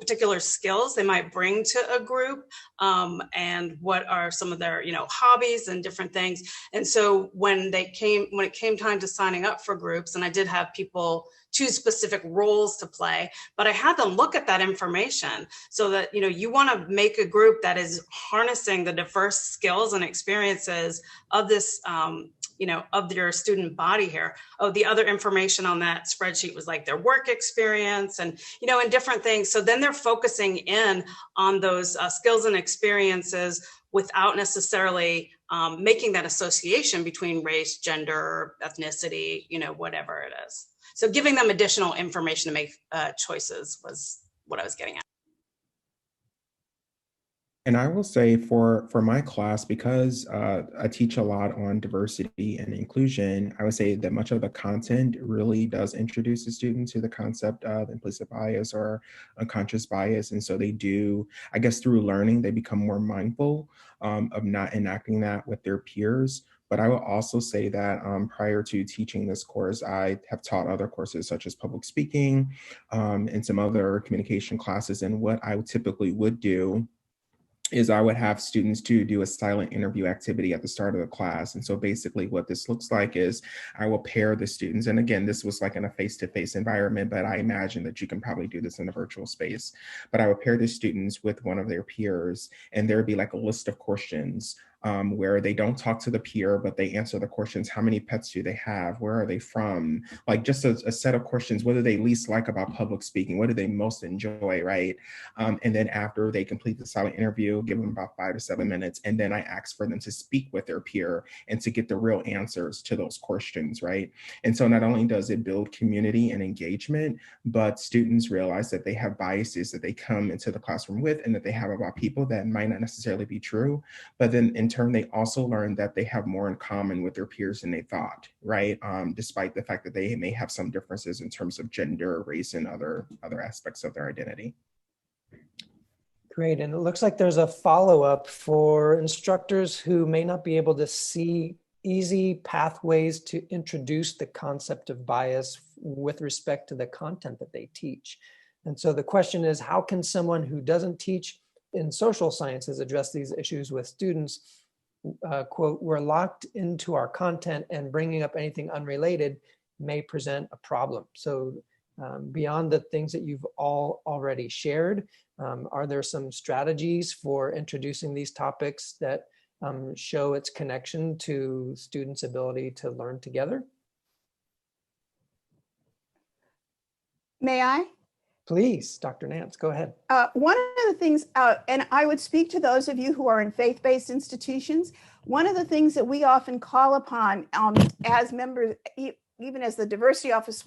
particular skills they might bring to a group, and what are some of their, hobbies and different things. And so when it came time to signing up for groups, and I did have people choose specific roles to play, but I had them look at that information so that, you want to make a group that is harnessing the diverse skills and experiences of this, of your student body here. Oh, the other information on that spreadsheet was like their work experience and, and different things. So then they're focusing in on those skills and experiences without necessarily making that association between race, gender, ethnicity, whatever it is. So giving them additional information to make choices was what I was getting at. And I will say for my class, because I teach a lot on diversity and inclusion, I would say that much of the content really does introduce the student to the concept of implicit bias or unconscious bias. And so they do, I guess through learning, they become more mindful of not enacting that with their peers. But I will also say that prior to teaching this course, I have taught other courses such as public speaking and some other communication classes. And what I typically would do is I would have students to do a silent interview activity at the start of the class. And so basically what this looks like is I will pair the students. And again, this was like in a face-to-face environment, but I imagine that you can probably do this in a virtual space. But I would pair the students with one of their peers, and there'd be like a list of questions where they don't talk to the peer, but they answer the questions. How many pets do they have? Where are they from? Like just a set of questions. What do they least like about public speaking? What do they most enjoy, right? And then after they complete the silent interview, give them about 5 to 7 minutes. And then I ask for them to speak with their peer and to get the real answers to those questions, right? And so not only does it build community and engagement, but students realize that they have biases that they come into the classroom with and that they have about people that might not necessarily be true. But then in turn, they also learn that they have more in common with their peers than they thought, right? Despite the fact that they may have some differences in terms of gender, race, and other aspects of their identity. Great, and it looks like there's a follow-up for instructors who may not be able to see easy pathways to introduce the concept of bias with respect to the content that they teach. And so the question is, how can someone who doesn't teach in social sciences address these issues with students? Quote, we're locked into our content and bringing up anything unrelated may present a problem. So beyond the things that you've all already shared, are there some strategies for introducing these topics that show its connection to students' ability to learn together? May I? Please, Dr. Nance, go ahead. One of the things, and I would speak to those of you who are in faith-based institutions, one of the things that we often call upon as members, even as the diversity officers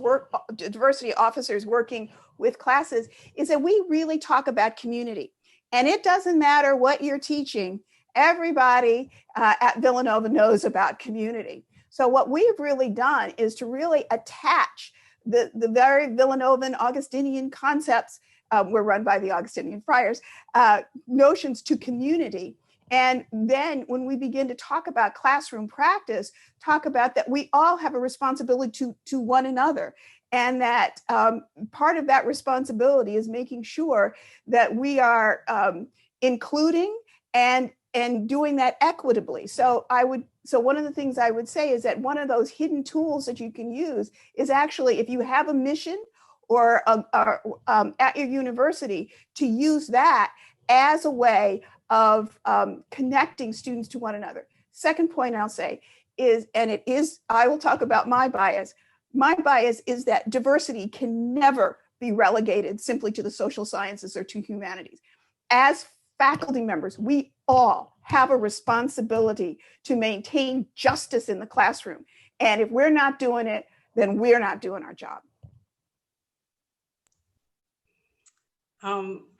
working with classes, is that we really talk about community. And it doesn't matter what you're teaching, everybody at Villanova knows about community. So what we've really done is to really attach the very Villanovan Augustinian concepts, were run by the Augustinian friars, notions to community. And then when we begin to talk about classroom practice, talk about that we all have a responsibility to one another. And that part of that responsibility is making sure that we are including and doing that equitably. So one of the things I would say is that one of those hidden tools that you can use is actually, if you have a mission or at your university, to use that as a way of connecting students to one another. Second point I'll say is, I will talk about my bias. My bias is that diversity can never be relegated simply to the social sciences or to humanities. As faculty members, we all have a responsibility to maintain justice in the classroom. And if we're not doing it, then we're not doing our job.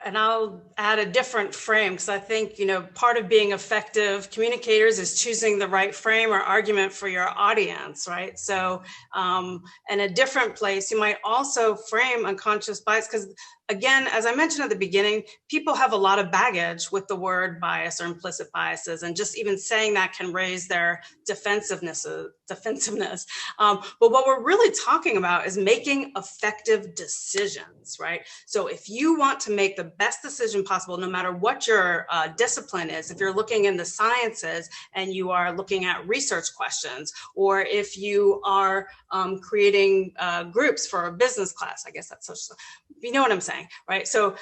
And I'll add a different frame, because I think, part of being effective communicators is choosing the right frame or argument for your audience, right? So in a different place, you might also frame unconscious bias, because again, as I mentioned at the beginning, people have a lot of baggage with the word bias or implicit biases, and just even saying that can raise their defensiveness. But what we're really talking about is making effective decisions, right? So if you want to make the best decision possible, no matter what your discipline is, if you're looking in the sciences and you are looking at research questions, or if you are creating groups for a business class, I guess that's social, you know what I'm saying, right? So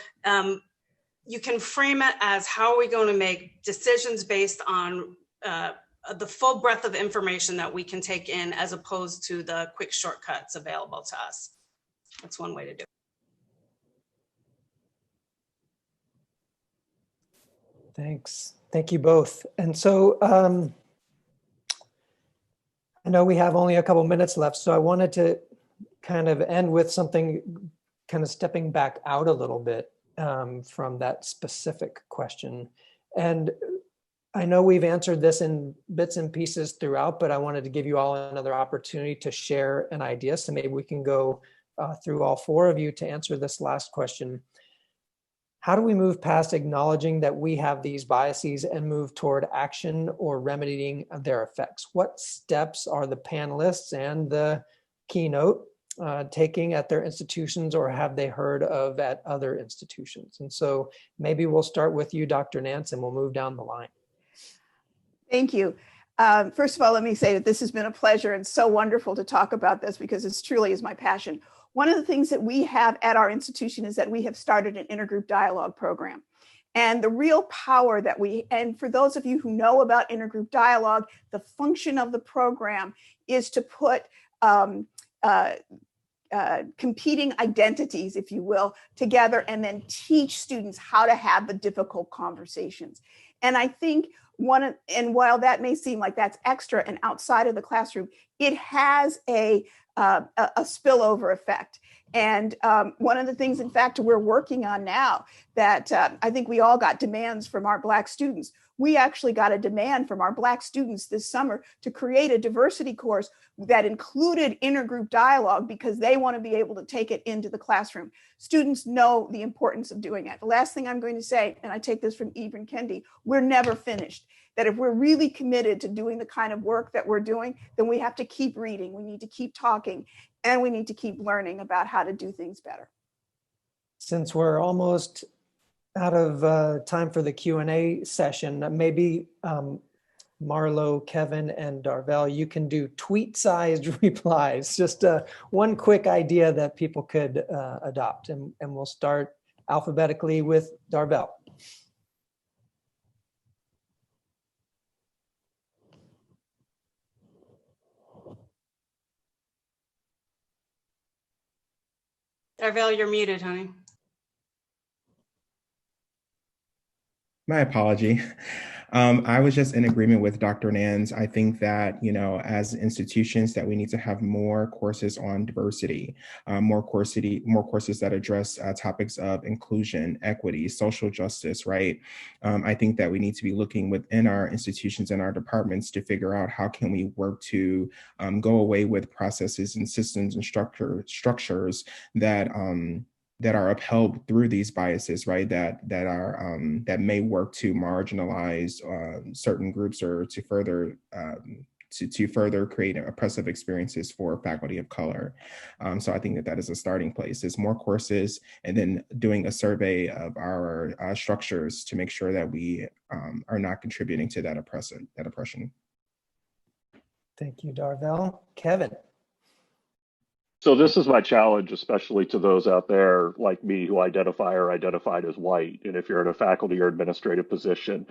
you can frame it as, how are we going to make decisions based on the full breadth of information that we can take in, as opposed to the quick shortcuts available to us. That's one way to do it. Thanks. Thank you both. And so I know we have only a couple minutes left, so I wanted to kind of end with something kind of stepping back out a little bit from that specific question. And I know we've answered this in bits and pieces throughout, but I wanted to give you all another opportunity to share an idea. So maybe we can go through all four of you to answer this last question. How do we move past acknowledging that we have these biases and move toward action or remedying their effects? What steps are the panelists and the keynote taking at their institutions, or have they heard of at other institutions? And so maybe we'll start with you, Dr. Nance, and we'll move down the line. Thank you. First of all, let me say that this has been a pleasure and so wonderful to talk about this because it truly is my passion. One of the things that we have at our institution is that we have started an intergroup dialogue program. And the real power that and for those of you who know about intergroup dialogue, the function of the program is to put competing identities, if you will, together and then teach students how to have the difficult conversations. And I think and while that may seem like that's extra and outside of the classroom, it has a spillover effect. And one of the things, in fact, we're working on now that I think we all got demands from our Black students. We actually got a demand from our Black students this summer to create a diversity course that included intergroup dialogue because they want to be able to take it into the classroom. Students know the importance of doing it. The last thing I'm going to say, and I take this from Ibram Kendi, we're never finished. That if we're really committed to doing the kind of work that we're doing, then we have to keep reading, we need to keep talking, and we need to keep learning about how to do things better. Since we're almost out of time for the Q&A session, maybe Marlo, Kevin, and Darvel, you can do tweet-sized replies, just one quick idea that people could adopt. And we'll start alphabetically with Darvel. Darvel, you're muted, honey. My apology. I was just in agreement with Dr. Nance. I think that, as institutions that we need to have more courses on diversity, more courses that address topics of inclusion, equity, social justice, right? I think that we need to be looking within our institutions and our departments to figure out how can we work to go away with processes and systems and structures that are upheld through these biases, right? That may work to marginalize certain groups or to further create oppressive experiences for faculty of color. So I think that is a starting place. Is more courses, and then doing a survey of our structures to make sure that we are not contributing to that oppression. Thank you, Darvel. Kevin. So this is my challenge, especially to those out there like me who identify or identified as white. And if you're in a faculty or administrative position,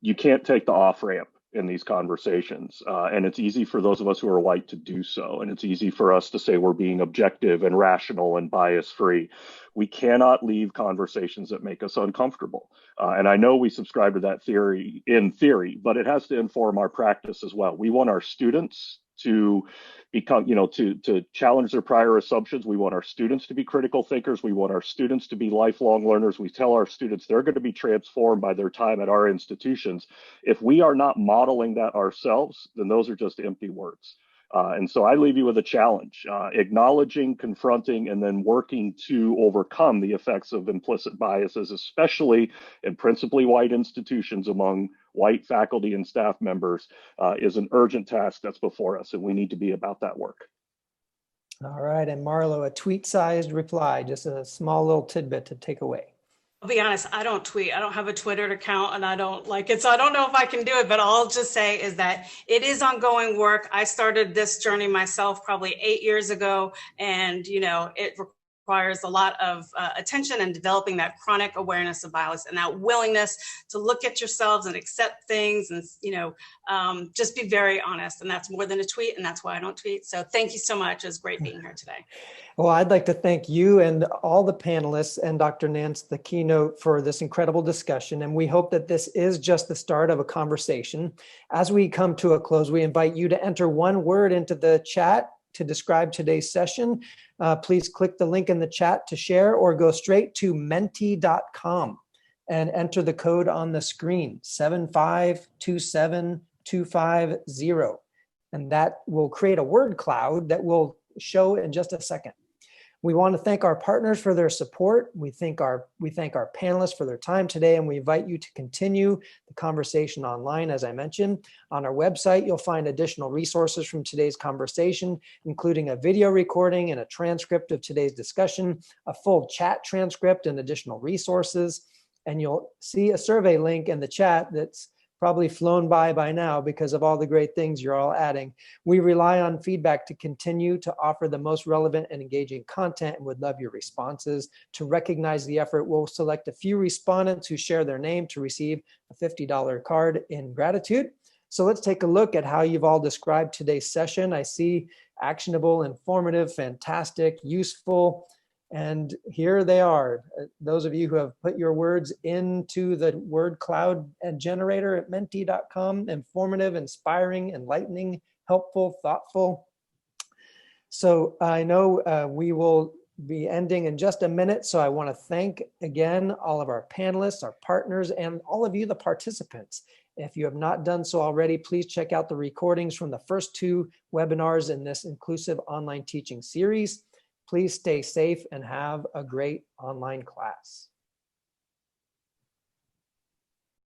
you can't take the off-ramp in these conversations. And it's easy for those of us who are white to do so. And it's easy for us to say we're being objective and rational and bias-free. We cannot leave conversations that make us uncomfortable. And I know we subscribe to that theory in theory, but it has to inform our practice as well. We want our students to become, to challenge their prior assumptions. We want our students to be critical thinkers. We want our students to be lifelong learners. We tell our students they're going to be transformed by their time at our institutions. If we are not modeling that ourselves, then those are just empty words. And so I leave you with a challenge, acknowledging, confronting, and then working to overcome the effects of implicit biases, especially in principally white institutions among white faculty and staff members, is an urgent task that's before us, and we need to be about that work. All right, and Marlo, a tweet-sized reply, just a small little tidbit to take away. I'll be honest, I don't tweet. I don't have a Twitter account and I don't like it. So I don't know if I can do it, but all I'll just say is that it is ongoing work. I started this journey myself probably 8 years ago. And, it requires a lot of attention and developing that chronic awareness of bias and that willingness to look at yourselves and accept things and, just be very honest. And that's more than a tweet. And that's why I don't tweet. So thank you so much. It was great being here today. Well, I'd like to thank you and all the panelists and Dr. Nance, the keynote, for this incredible discussion. And we hope that this is just the start of a conversation. As we come to a close, we invite you to enter one word into the chat to describe today's session. Please click the link in the chat to share or go straight to menti.com and enter the code on the screen, 7527250. And that will create a word cloud that will show in just a second. We want to thank our partners for their support. We thank our panelists for their time today, and we invite you to continue the conversation online. As I mentioned, on our website, you'll find additional resources from today's conversation, including a video recording and a transcript of today's discussion, a full chat transcript and additional resources. And you'll see a survey link in the chat that's probably flown by now because of all the great things you're all adding. We rely on feedback to continue to offer the most relevant and engaging content and would love your responses. To recognize the effort, we'll select a few respondents who share their name to receive a $50 card in gratitude. So let's take a look at how you've all described today's session. I see actionable, informative, fantastic, useful, and here they are. Those of you who have put your words into the word cloud and generator at menti.com, informative, inspiring, enlightening, helpful, thoughtful. So I know we will be ending in just a minute. So I want to thank again all of our panelists, our partners, and all of you, the participants. If you have not done so already, please check out the recordings from the first 2 webinars in this inclusive online teaching series. Please stay safe and have a great online class.